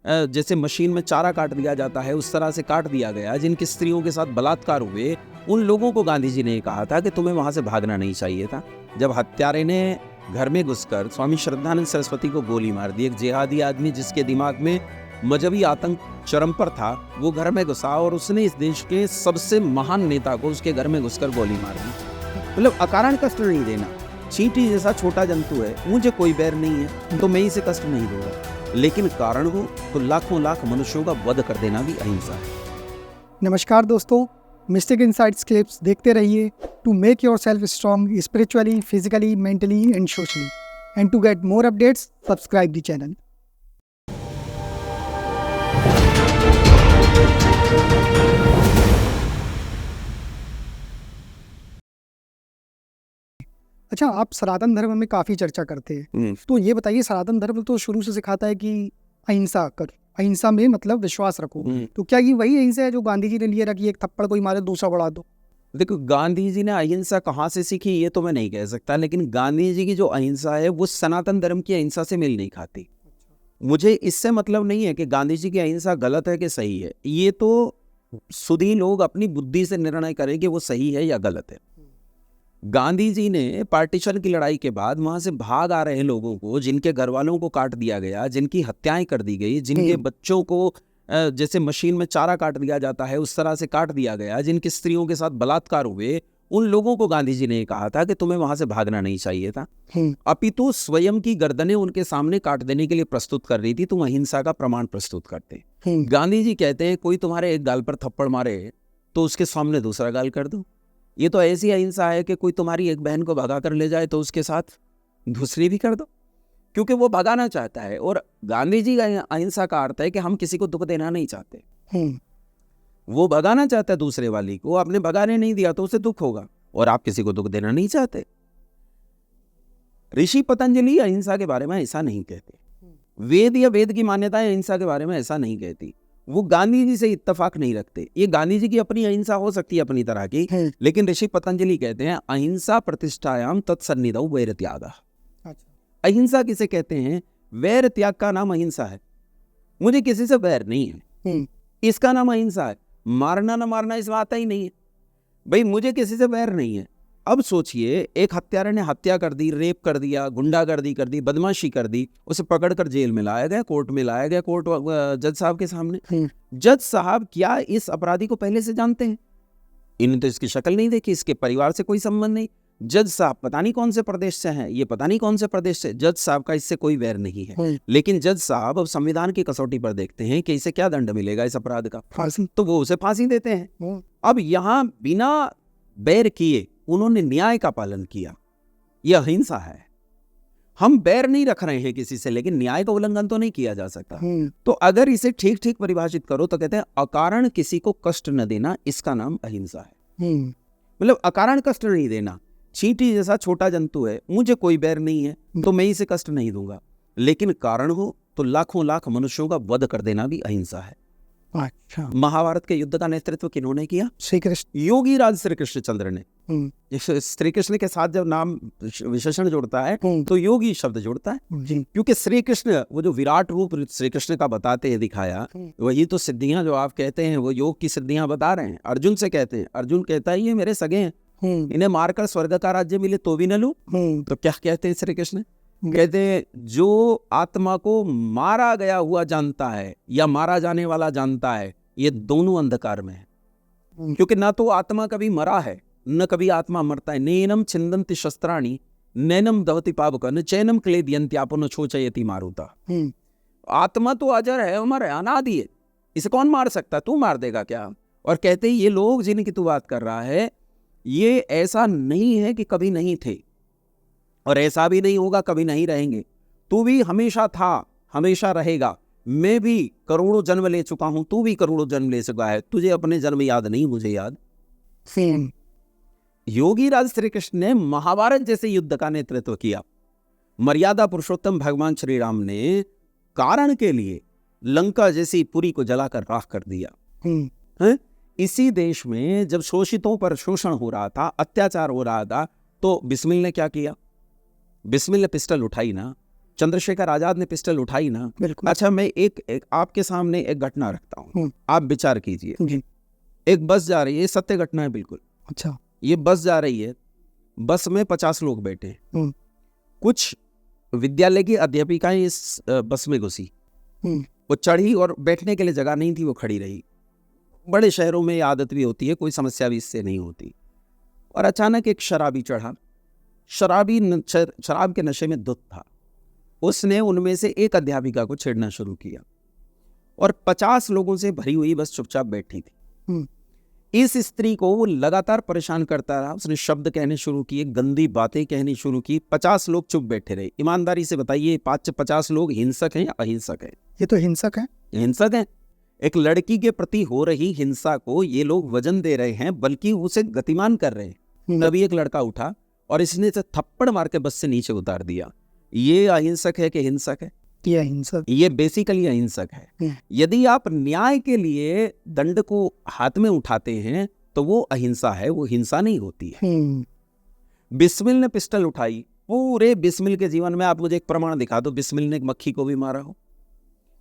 जैसे मशीन में चारा काट दिया जाता है उस तरह से काट दिया गया, जिनकी स्त्रियों के साथ बलात्कार हुए, उन लोगों को गांधी जी ने कहा था कि तुम्हें वहां से भागना नहीं चाहिए था। जब हत्यारे ने घर में घुसकर स्वामी श्रद्धानंद सरस्वती को गोली मार दी, एक जिहादी आदमी जिसके दिमाग में मजहबी आतंक चरम पर था, वो घर में घुसा और उसने इस देश के सबसे महान नेता को उसके घर में घुसकर गोली मार दी। मतलब अकारण कष्ट नहीं देना। चींटी जैसा छोटा जंतु है, मुझे कोई बैर नहीं है तो मैं इसे कष्ट नहीं दूंगा, लेकिन कारण हो तो लाखों लाख मनुष्यों का वध कर देना भी अहिंसा है। नमस्कार दोस्तों, मिस्टिक इनसाइट्स क्लिप्स देखते रहिए to make yourself strong spiritually, physically, mentally and socially, and to get more updates subscribe the channel. अच्छा, आप सनातन धर्म में काफ़ी चर्चा करते हैं, तो ये बताइए, सनातन धर्म तो शुरू से सिखाता है कि अहिंसा कर, अहिंसा में मतलब विश्वास रखो, तो क्या ये वही अहिंसा है जो गांधी जी ने लिए रखी, एक थप्पड़ कोई मारे दूसरा बढ़ा दो? देखो, गांधी जी ने अहिंसा कहाँ से सीखी ये तो मैं नहीं कह सकता, लेकिन गांधी जी की जो अहिंसा है वो सनातन धर्म की अहिंसा से मेल नहीं खाती। मुझे इससे मतलब नहीं है कि गांधी जी की अहिंसा गलत है कि सही है, ये तो सुधी लोग अपनी बुद्धि से निर्णय करें कि वो सही है या गलत है। गांधी जी ने पार्टीशन की लड़ाई के बाद वहां से भाग आ रहे लोगों को, जिनके घर वालों को काट दिया गया, जिनकी हत्याएं कर दी गई, जिनके बच्चों को जैसे मशीन में चारा काट दिया जाता है उस तरह से काट दिया गया, जिनकी स्त्रियों के साथ बलात्कार हुए, उन लोगों को गांधी जी ने कहा था कि तुम्हें वहां से भागना नहीं चाहिए था। अपितु स्वयं की गर्दनें उनके सामने काट देने के लिए प्रस्तुत कर रही थी, तुम अहिंसा का प्रमाण प्रस्तुत करते। गांधी जी कहते हैं कोई तुम्हारे एक गाल पर थप्पड़ मारे तो उसके सामने दूसरा गाल कर दो। ये तो ऐसी अहिंसा है कि कोई तुम्हारी एक बहन को भगा कर ले जाए तो उसके साथ दूसरी भी कर दो, क्योंकि वो भगाना चाहता है। और गांधी जी का अहिंसा का अर्थ है कि हम किसी को दुख देना नहीं चाहते। वो भगाना चाहता है दूसरे वाली को, आपने भगाने नहीं दिया तो उसे दुख होगा, और आप किसी को दुख देना नहीं चाहते। ऋषि पतंजलि अहिंसा के बारे में ऐसा नहीं कहते, वेद या वेद की मान्यताएं अहिंसा के बारे में ऐसा नहीं कहती। वो गांधी जी से इत्तेफाक नहीं रखते। ये गांधी जी की अपनी अहिंसा हो सकती है अपनी तरह की, लेकिन ऋषि पतंजलि कहते हैं अहिंसा प्रतिष्ठायाम तत्सन्निधौ वैर त्याग। अहिंसा किसे कहते हैं? वैर त्याग का नाम अहिंसा है। मुझे किसी से वैर नहीं है, इसका नाम अहिंसा है। मारना ना मारना इसमें आता ही नहीं है। भाई मुझे किसी से वैर नहीं है। अब सोचिए, एक हत्यारे ने हत्या कर दी, रेप कर दिया, गुंडागर्दी कर दी, बदमाशी कर दी, उसे पकड़कर जेल में लाया गया, कोर्ट में लाया गया, कोर्ट जज साहब के सामने। जज साहब क्या इस अपराधी को पहले से जानते हैं? इन्हें तो इसकी शक्ल नहीं देखी, इसके परिवार से कोई संबंध नहीं। जज साहब पता नहीं कौन से प्रदेश से हैं, ये पता नहीं कौन से प्रदेश से। जज साहब का इससे कोई वैर नहीं है, लेकिन जज साहब अब संविधान की कसौटी पर देखते हैं कि इसे क्या दंड मिलेगा इस अपराध का, फांसी, तो वो उसे फांसी देते हैं। अब यहाँ बिना बैर किए उन्होंने न्याय का पालन किया, यह अहिंसा है। हम बैर नहीं रख रहे हैं किसी से, लेकिन न्याय का उल्लंघन तो नहीं किया जा सकता। तो अगर इसे ठीक ठीक परिभाषित करो तो कहते हैं अकारण किसी को कष्ट न देना, इसका नाम अहिंसा है। मतलब अकारण कष्ट नहीं देना। चींटी जैसा छोटा जंतु है, मुझे कोई बैर नहीं है तो मैं इसे कष्ट नहीं दूंगा, लेकिन कारण हो तो लाखों लाख मनुष्यों का वध कर देना भी अहिंसा है। अच्छा, महाभारत के युद्ध का नेतृत्व किन्होंने किया? श्री कृष्ण, योगी राज श्री कृष्ण चंद्र ने। श्री कृष्ण के साथ जब नाम विशेषण जोड़ता है तो योगी शब्द जोड़ता है, क्योंकि श्री कृष्ण वो जो विराट रूप श्री कृष्ण का बताते हैं, दिखाया, वही तो सिद्धियां जो आप कहते हैं वो योग की सिद्धियां बता रहे हैं। अर्जुन से कहते हैं, अर्जुन कहता है ये मेरे सगे हैं, इन्हें मारकर स्वर्ग का राज्य मिले तो भी न लूं। तो क्या कहते हैं श्री कृष्ण? कहते हैं जो आत्मा को मारा गया हुआ जानता है या मारा जाने वाला जानता है, ये दोनों अंधकार में है, क्योंकि ना तो आत्मा कभी मरा है न कभी आत्मा मरता है। नैनम छिंदन्ति शस्त्राणि नैनम दवति पावक न चैनम क्लेदयन्त्यापो न छोचयति मारुता। आत्मा तो अजर है, अमर है, अनादि है, इसे कौन मार सकता? तू मार देगा क्या? और कहते हैं ये लोग जिनकी तू बात कर रहा है, ये ऐसा नहीं है कि कभी नहीं थे, और ऐसा भी नहीं होगा कभी नहीं रहेंगे। तू भी हमेशा था, हमेशा रहेगा। मैं भी करोड़ों जन्म ले चुका हूं, तू भी करोड़ों जन्म ले चुका है। तुझे अपने जन्म याद नहीं, मुझे याद। योगी राज श्री कृष्ण ने महाभारत जैसे युद्ध का नेतृत्व किया। मर्यादा पुरुषोत्तम भगवान श्री राम ने कारण के लिए लंका जैसी पुरी को जलाकर राख कर दिया। इसी देश में जब शोषितों पर शोषण हो रहा था, अत्याचार हो रहा था, तो बिस्मिल ने क्या किया? बिस्मिल ने पिस्टल उठाई ना, चंद्रशेखर आजाद ने पिस्टल उठाई ना, बिल्कुल। अच्छा मैं एक आपके सामने एक घटना रखता हूँ, आप विचार कीजिए। जी। एक बस जा रही है, सत्य घटना है बिल्कुल। अच्छा। ये बस जा रही है, बस में 50 लोग बैठे हैं। कुछ विद्यालय की अध्यापिकाएं इस बस में घुसी, वो चढ़ी और बैठने के लिए जगह नहीं थी, वो खड़ी रही। बड़े शहरों में ये आदत भी होती है, कोई समस्या भी इससे नहीं होती। और अचानक एक शराबी चढ़ा, शराब के नशे में धुत था। उसने उनमें से एक अध्यापिका को छेड़ना शुरू किया और 50 लोगों से भरी हुई बस चुपचाप बैठी थी। इस स्त्री को वो लगातार परेशान करता रहा, उसने शब्द कहने शुरू किए, गंदी बातें कहनी शुरू की। 50 लोग चुप बैठे रहे। ईमानदारी से बताइए 50 लोग हिंसक हैं या अहिंसक हैं? ये तो हिंसक है। हिंसक हैं। एक लड़की के प्रति हो रही हिंसा को ये लोग वजन दे रहे हैं, बल्कि उसे गतिमान कर रहे हैं। तभी एक लड़का उठा और इसने से थप्पड़ मार के बस से नीचे उतार दिया। ये अहिंसक है कि हिंसक है? ये अहिंसक, ये बेसिकली अहिंसक है। यदि आप न्याय के लिए दंड को हाथ में उठाते हैं तो वो अहिंसा है, वो हिंसा नहीं होती है। बिस्मिल ने पिस्टल उठाई, पूरे बिस्मिल के जीवन में आप मुझे एक प्रमाण दिखा दो बिस्मिल ने एक मक्खी को भी मारा हो।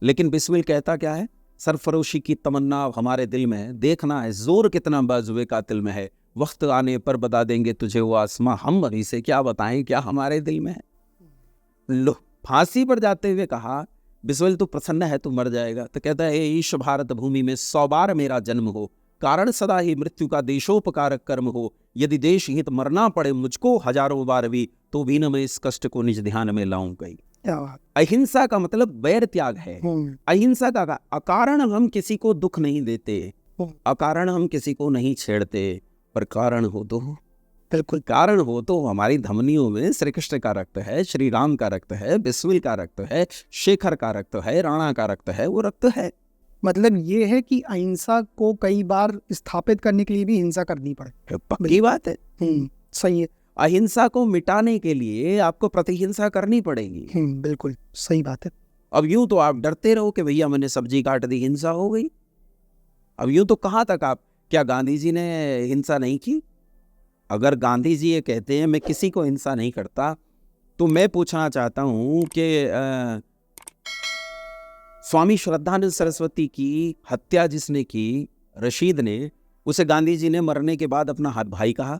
लेकिन बिस्मिल कहता क्या है? सरफरोशी की तमन्ना हमारे दिल में है, देखना है जोर कितना बाजुए कातिल में है, वक्त आने पर बता देंगे तुझे वो आसमां, हम अभी से क्या बताएं क्या हमारे दिल में है। लो, फांसी पर जाते हुए कहा, बिस्मिल तू प्रसन्न है, तू मर जाएगा? तो कहता है, ईश भारत भूमि में 100 बार मेरा जन्म हो, कारण सदा ही मृत्यु का देशोपकारक कर्म हो, यदि देश हित मरना पड़े मुझको 1000 बार भी, तो भी न मैं इस कष्ट को निज ध्यान में लाऊं कहीं। अहिंसा का मतलब वैर त्याग है। अहिंसा का अकारण हम किसी को दुख नहीं देते, अकारण हम किसी को नहीं छेड़ते, पर कारण हो तो बिल्कुल कारण हो तो हमारी धमनियों में श्री कृष्ण का रक्त है, श्री राम का रक्त है, बिस्मिल का रक्त है, शेखर का रक्त है, राणा का रक्त है, वो रक्त है। मतलब ये है कि अहिंसा को कई बार स्थापित करने के लिए भी हिंसा करनी पड़े। पक्की बात है। सही है। अहिंसा को मिटाने के लिए आपको प्रतिहिंसा करनी पड़ेगी। बिल्कुल सही बात है। अब यूं तो आप डरते रहो कि भैया मैंने सब्जी काट दी, हिंसा हो गई। अब यूं तो कहाँ तक आप, क्या गांधी जी ने हिंसा नहीं की? अगर गांधी जी ये कहते हैं मैं किसी को हिंसा नहीं करता, तो मैं पूछना चाहता हूं कि स्वामी श्रद्धानंद सरस्वती की हत्या जिसने की, रशीद ने, उसे गांधी जी ने मरने के बाद अपना हाथ भाई कहा।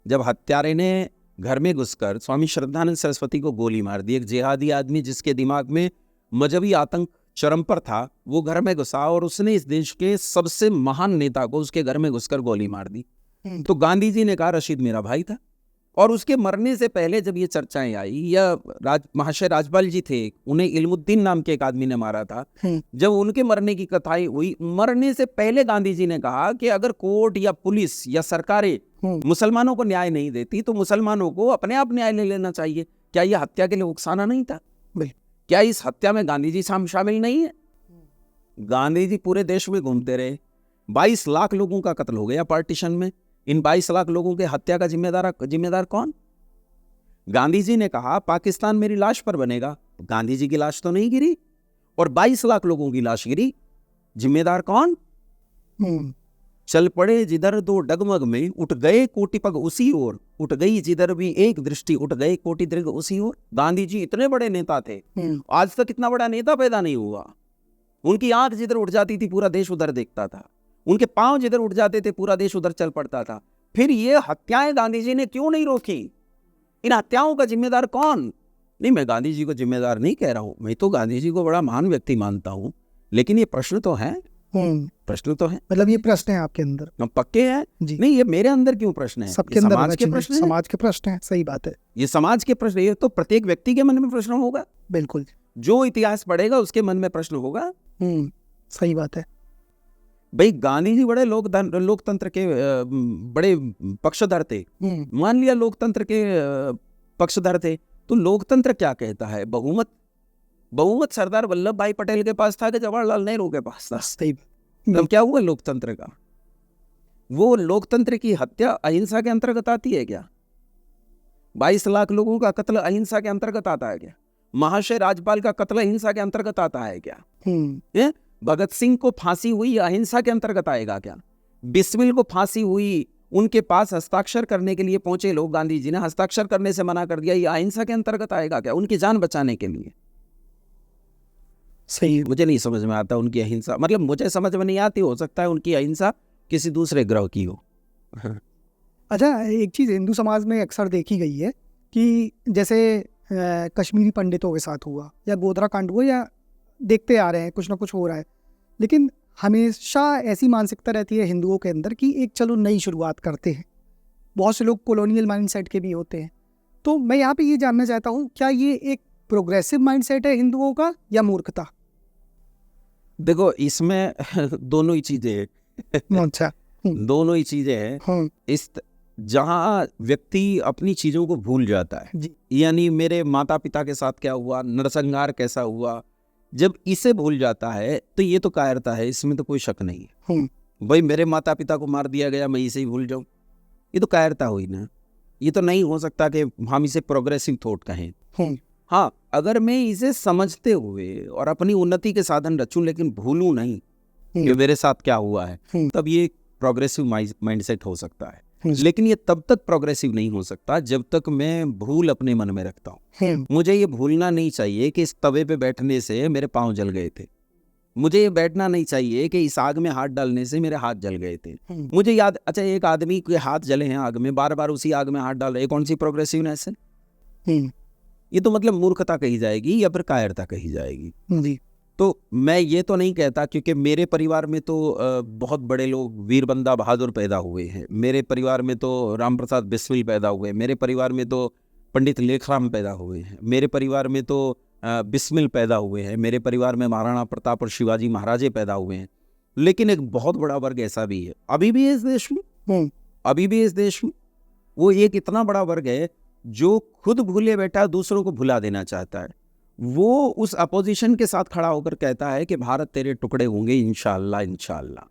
जब हत्यारे ने घर में घुसकर स्वामी श्रद्धानंद सरस्वती को गोली मार दी, एक जिहादी आदमी जिसके दिमाग में मजहबी आतंक चरम पर था, वो घर में घुसा और उसने इस देश के सबसे महान नेता को उसके घर में घुसकर गोली मार दी। तो गांधी जी ने कहा रशीद मेरा भाई था। और उसके मरने से पहले जब ये चर्चाएं आई, या महाशय राजपाल जी थे, उन्हें इल्मुद्दीन नाम के एक आदमी ने मारा था, जब उनके मरने की कथाएं हुई, मरने से पहले गांधी जी ने कहा कि अगर कोर्ट या पुलिस या सरकारें मुसलमानों को न्याय नहीं देती तो मुसलमानों को अपने आप न्याय ले लेना चाहिए। क्या यह हत्या के लिए उकसाना नहीं था? क्या इस हत्या में गांधी जी शामिल नहीं है? गांधी जी पूरे देश में घूमते रहे, 22 लाख लोगों का कत्ल हो गया पार्टीशन में। इन 22 लाख लोगों के हत्या का जिम्मेदार कौन? गांधी जी ने कहा पाकिस्तान मेरी लाश पर बनेगा, गांधी जी की लाश तो नहीं गिरी और 22 लाख लोगों की लाश गिरी, जिम्मेदार कौन? चल पड़े जिधर दो डगमग में, उठ गए कोटि पग उसी ओर, उठ गई जिधर भी एक दृष्टि, उठ गए कोटि दृग उसी ओर। गांधी जी इतने बड़े नेता थे, आज तक इतना बड़ा नेता पैदा नहीं हुआ। उनकी आंख जिधर उठ जाती थी पूरा देश उधर देखता था, उनके पांव जिधर उठ जाते थे पूरा देश उधर चल पड़ता था। फिर ये हत्याएं गांधी जी ने क्यों नहीं रोकी? इन हत्याओं का जिम्मेदार कौन? नहीं, मैं गांधी जी को जिम्मेदार नहीं कह रहा हूं, मैं तो गांधी जी को बड़ा महान व्यक्ति मानता हूं, लेकिन ये प्रश्न तो है, प्रश्न तो है। मतलब ये प्रश्न है आपके अंदर? पक्के हैं जी। नहीं, ये मेरे अंदर क्यों प्रश्न है? सबके अंदर समाज के प्रश्न है। समाज के प्रश्न है। सही बात है। ये समाज के प्रश्न, ये तो प्रत्येक व्यक्ति के मन में प्रश्न होगा। बिल्कुल, जो इतिहास पढ़ेगा उसके मन में प्रश्न होगा। सही बात है भाई। गांधी जी बड़े लोकतंत्र के बड़े पक्षधर थे। मान लिया लोकतंत्र के पक्षधर थे, तो लोकतंत्र क्या कहता है? बहुमत सरदार वल्लभ भाई पटेल के पास था कि जवाहरलाल नेहरू के पास था? तब क्या हुआ लोकतंत्र का? वो लोकतंत्र की हत्या अहिंसा के अंतर्गत आती है क्या? 22 लाख लोगों का कत्ल अहिंसा के अंतर्गत आता है क्या? महाशय राजपाल का कत्ल अहिंसा के अंतर्गत आता है क्या? भगत सिंह को फांसी हुई अहिंसा के अंतर्गत आएगा क्या? बिस्मिल को फांसी हुई उनके पास हस्ताक्षर करने के लिए पहुंचे लोग, गांधी जी ने हस्ताक्षर करने से मना कर दिया, ये अहिंसा के अंतर्गत आएगा क्या? उनकी जान बचाने के लिए। सही है। मुझे नहीं समझ में आता उनकी अहिंसा, मतलब मुझे समझ में नहीं आती, हो सकता है उनकी अहिंसा किसी दूसरे ग्रह की हो। अच्छा, एक चीज़ हिंदू समाज में अक्सर देखी गई है कि जैसे कश्मीरी पंडितों के साथ हुआ या गोधरा कांड हुआ, या देखते आ रहे हैं कुछ ना कुछ हो रहा है, लेकिन हमेशा ऐसी मानसिकता रहती है हिंदुओं के अंदर कि एक चलो नई शुरुआत करते हैं। बहुत से लोग कॉलोनियल माइंडसेट के भी होते हैं। तो मैं यहाँ पे ये जानना चाहता हूँ, क्या ये एक प्रोग्रेसिव माइंडसेट है हिंदुओं का या मूर्खता? देखो इसमें दोनों ही चीजें हैं। अच्छा। दोनों ही चीजें हैं। इस जहाँ व्यक्ति अपनी चीजों को भूल जाता है, जी। यानी मेरे माता पिता के साथ क्या हुआ, नरसंहार कैसा हुआ, जब इसे भूल जाता है तो ये तो कायरता है, इसमें तो कोई शक नहीं है। भाई मेरे माता पिता को मार दिया गया, मैं इसे ही भूल जाऊं, ये तो कायरता हुई ना। ये तो नहीं हो सकता कि हम इसे प्रोग्रेसिव थॉट कहें। हाँ, अगर मैं इसे समझते हुए और अपनी उन्नति के साधन रचूं लेकिन भूलूं नहीं कि मेरे साथ क्या हुआ है, तब ये प्रोग्रेसिव माइंडसेट हो सकता है। लेकिन ये तब तक प्रोग्रेसिव नहीं हो सकता जब तक मैं भूल अपने मन में रखता हूँ। मुझे ये भूलना नहीं चाहिए कि इस तवे पे बैठने से मेरे पांव जल गए थे। मुझे ये बैठना नहीं चाहिए कि इस आग में हाथ डालने से मेरे हाथ जल गए थे। मुझे याद, अच्छा एक आदमी के हाथ जले हैं आग में, बार बार उसी आग में हाथ डाल रहे, कौन सी प्रोग्रेसिवनेस है? ये तो मतलब मूर्खता कही जाएगी या फिर कायरता कही जाएगी। जी। तो मैं ये तो नहीं कहता, क्योंकि मेरे परिवार में तो बहुत बड़े लोग, वीर बंदा बहादुर पैदा हुए हैं। मेरे परिवार में तो राम प्रसाद बिस्मिल पैदा हुए, मेरे परिवार में तो पंडित लेखराम पैदा हुए हैं, मेरे परिवार में तो बिस्मिल पैदा हुए हैं, मेरे परिवार में महाराणा प्रताप और शिवाजी महाराजे पैदा हुए हैं। लेकिन एक बहुत बड़ा वर्ग ऐसा भी है, अभी भी इस देश में, अभी भी इस देश में वो एक इतना बड़ा वर्ग है जो खुद भूले बैठा दूसरों को भुला देना चाहता है। वो उस अपोजिशन के साथ खड़ा होकर कहता है कि भारत तेरे टुकड़े होंगे इंशाअल्लाह इंशाअल्लाह।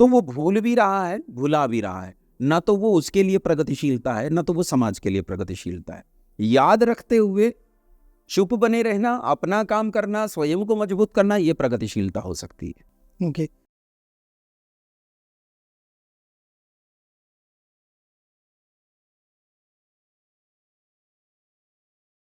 तो वो भूल भी रहा है, भुला भी रहा है। ना तो वो उसके लिए प्रगतिशीलता है, ना तो वो समाज के लिए प्रगतिशीलता है। याद रखते हुए चुप बने रहना, अपना काम करना, स्वयं को मजबूत करना, ये प्रगतिशीलता हो सकती है। ओके।